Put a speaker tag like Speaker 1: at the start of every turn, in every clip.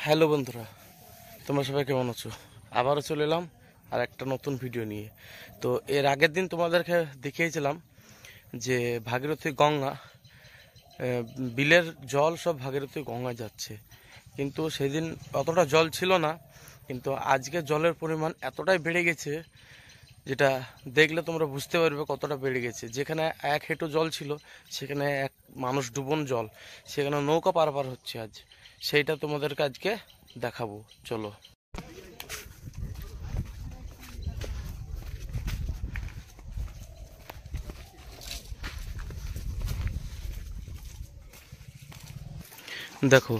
Speaker 1: Hello বন্ধুরা, তোমরা সবাই কেমন আছো? আবারও চলে এলাম আর একটা নতুন ভিডিও নিয়ে। তো এর আগের দিন তোমাদেরকে দেখিয়েছিলাম যে ভাগীরথী গঙ্গা বিলের জল সব ভাগীরথী গঙ্গা যাচ্ছে, কিন্তু সেদিন অতটা জল ছিল না। কিন্তু আজকে জলের পরিমাণ এতটাই বেড়ে গেছে, যেটা দেখলে তোমরা বুঝতে পারবে কতটা বেড়ে গেছে। যেখানে এক হেঁটু জল ছিল সেখানে এক মানুষ ডুবন জল, সেখানে নৌকা পারাপার হচ্ছে আজ। সেইটা তোমাদেরকে আজকে দেখাবো, চলো। দেখো,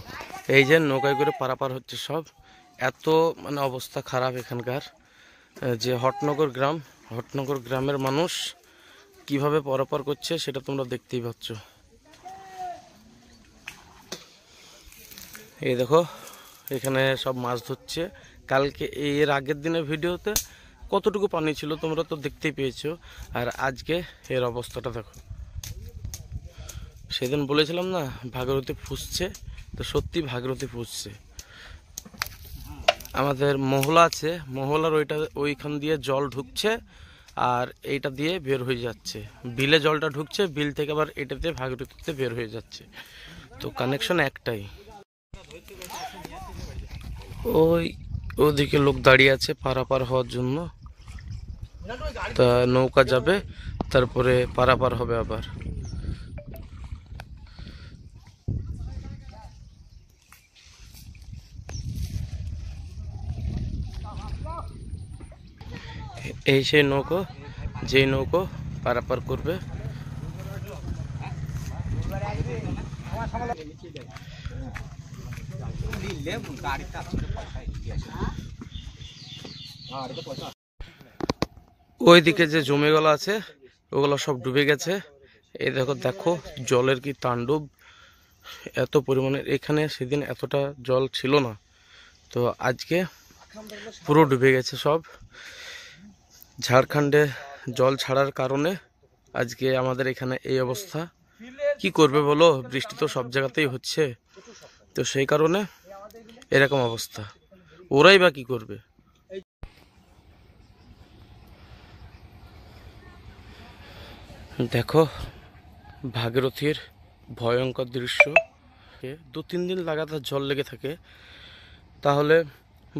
Speaker 1: এই যে নৌকায় করে পারাপার হচ্ছে সব। এত মানে অবস্থা খারাপ এখানকার, যে হটনগর গ্রামের মানুষ কিভাবে পারাপার করছে সেটা তোমরা দেখতেই পাচ্ছ। এই দেখো, এখানে সব মাছ ধরছে। কালকে এর আগের দিনের ভিডিওতে কতটুকু পানি ছিল তোমরা তো দেখতেই পেয়েছো, আর আজকে এর অবস্থাটা দেখো। সেদিন বলেছিলাম না ভাগীরথী ফুসছে, তো সত্যি ভাগীরথী ফুসছে। আমাদের মহলা আছে, মহলার ওইখান দিয়ে জল ঢুকছে আর এইটা দিয়ে বের হয়ে যাচ্ছে। বিলে জলটা ঢুকছে, বিল থেকে আবার এটাতে ভাগীরথীতে বের হয়ে যাচ্ছে। তো কানেকশন একটাই। ওদিকে লোক দাঁড়িয়ে আছে পারাপার হওয়ার জন্য। তা নৌকা যাবে, তারপরে পারাপার হবে আবার। এই সেই নৌকো, যেই নৌকো পারাপার করবে। ওইদিকে যে জমিগুলো আছে ওগুলো সব ডুবে গেছে। এই দেখো দেখো জলের কি তাণ্ডব, এত পরিমাণে। এখানে সেদিন এতটা জল ছিল না, তো আজকে পুরো ডুবে গেছে সব। ঝাড়খণ্ডে জল ছাড়ার কারণে আজকে আমাদের এখানে এই অবস্থা। কি করবে বলো, বৃষ্টি তো সব জায়গাতেই হচ্ছে, তো সেই কারণে এরকম অবস্থা। ওরাই বা কি করবে। দেখো ভাগীরথীর ভয়ঙ্কর দৃশ্য। 2-3 দিন লাগাতার জল লেগে থাকে, তাহলে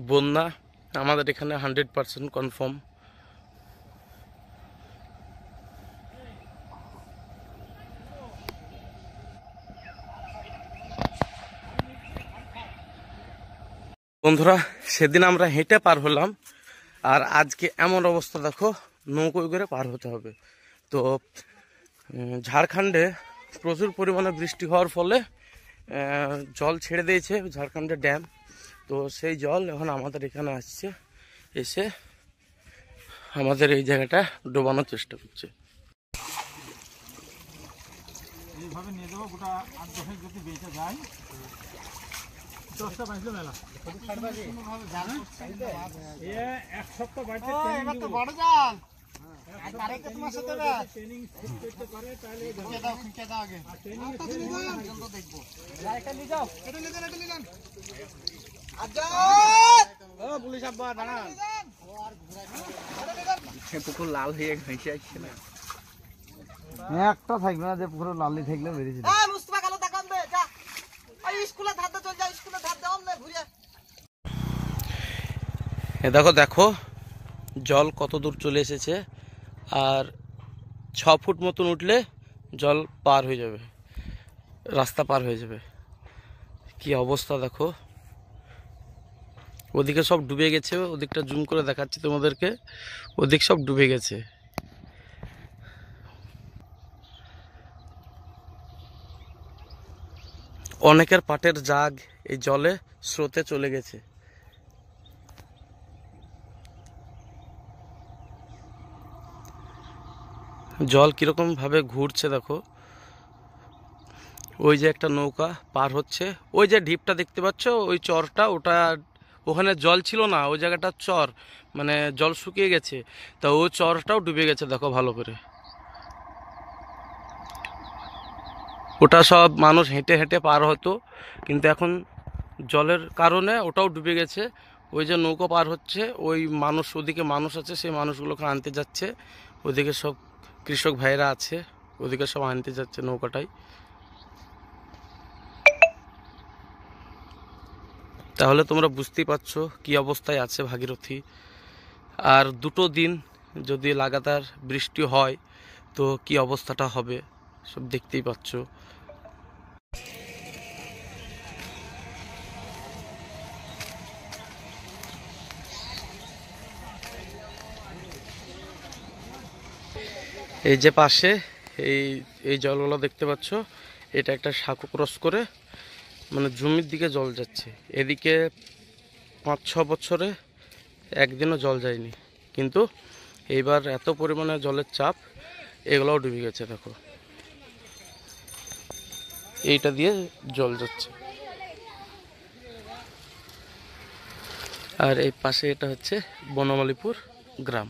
Speaker 1: বন্যা আমাদের এখানে 100% কনফার্ম। বন্ধুরা, সেদিন আমরা হেঁটে পার হলাম, আর আজকে এমন অবস্থা দেখো, নৌকোয় করে পার হতে হবে। তো ঝাড়খণ্ডে প্রচুর পরিমাণে বৃষ্টি হওয়ার ফলে জল ছেড়ে দিয়েছে ঝাড়খণ্ডের ড্যাম। তো সেই জল এখন আমাদের এখানে আসছে, এসে আমাদের এই জায়গাটা ডোবানোর চেষ্টা করছে। এইভাবে নিয়ে যাবো গোটা 8-10 যদি বেঁচে যায়, 10টা বাঁচলো মেলা। এক সপ্তাহ বাড়িতে বড় জাল পুকুর লাল হয়ে ঘেঁষে আসছে না, একটা থাকবে না যে পুরো লালি থাকলে বেরিয়েছে। দেখো দেখো জল কত দূর চলে এসেছে, আর 6 ফুট মতন উঠলে জল পার হয়ে যাবে, রাস্তা পার হয়ে যাবে। কি অবস্থা দেখো, ওদিকে সব ডুবে গেছে। ওদিকটা জুম করে দেখাচ্ছি তোমাদেরকে, ওদিক সব ডুবে গেছে। অনেকের পাটের জাগ এই জলে স্রোতে চলে গেছে। জল কিরকম ভাবে ঘুরছে দেখো। ওই যে একটা নৌকা পার হচ্ছে, ওই যে ঢিপটা দেখতে পাচ্ছ, ওই চরটা, ওটা ওখানে জল ছিল না, ওই জায়গাটা চর, মানে জল শুকিয়ে গেছে। তা ওই চরটাও ডুবে গেছে দেখো ভালো করে। ওটা সব মানুষ হেঁটে হেঁটে পার হতো, কিন্তু এখন জলের কারণে ওটাও ডুবে গেছে। ওই যে নৌকো পার হচ্ছে, ওই মানুষ, ওদিকে মানুষ আছে, সেই মানুষগুলোকে আনতে যাচ্ছে। ওদিকে সব কৃষক ভাইরা আছে, ওদিকে সব আনতে যাচ্ছে নৌকাটাই। তাহলে তোমরা বুঝতেই পারছো কি অবস্থায় আছে ভাগীরথী। আর 2টো দিন যদি লাগাতার বৃষ্টি হয় তো কি অবস্থাটা হবে সব দেখতেই পাচ্ছ। এই যে পাশে এই এই জলগুলো দেখতে পাচ্ছ, এটা একটা সাঁকো ক্রস করে মানে জমির দিকে জল যাচ্ছে। এদিকে 5-6 বছরে একদিনও জল যায়নি, কিন্তু এইবার এত পরিমাণে জলের চাপ, এগুলোও ডুবে গেছে। দেখো এইটা দিয়ে জল যাচ্ছে। আর এই পাশে এটা হচ্ছে বনমালীপুর গ্রাম।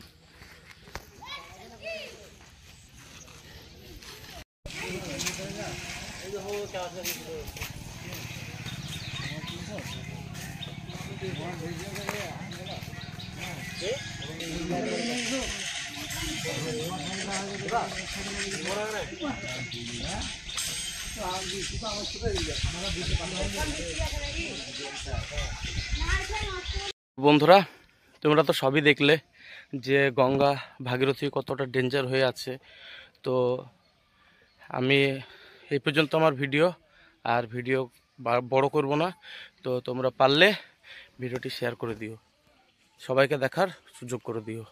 Speaker 1: বন্ধুরা, তোমরা তো সবই দেখলে যে গঙ্গা ভাগীরথী কতটা ডেঞ্জার হয়ে আছে। তো আমি এই পর্যন্ত আমার ভিডিও, আর ভিডিও বড় করব না। তো তোমরা পারলে ভিডিওটি শেয়ার করে দিও, সবাইকে দেখার সুযোগ করে দিও।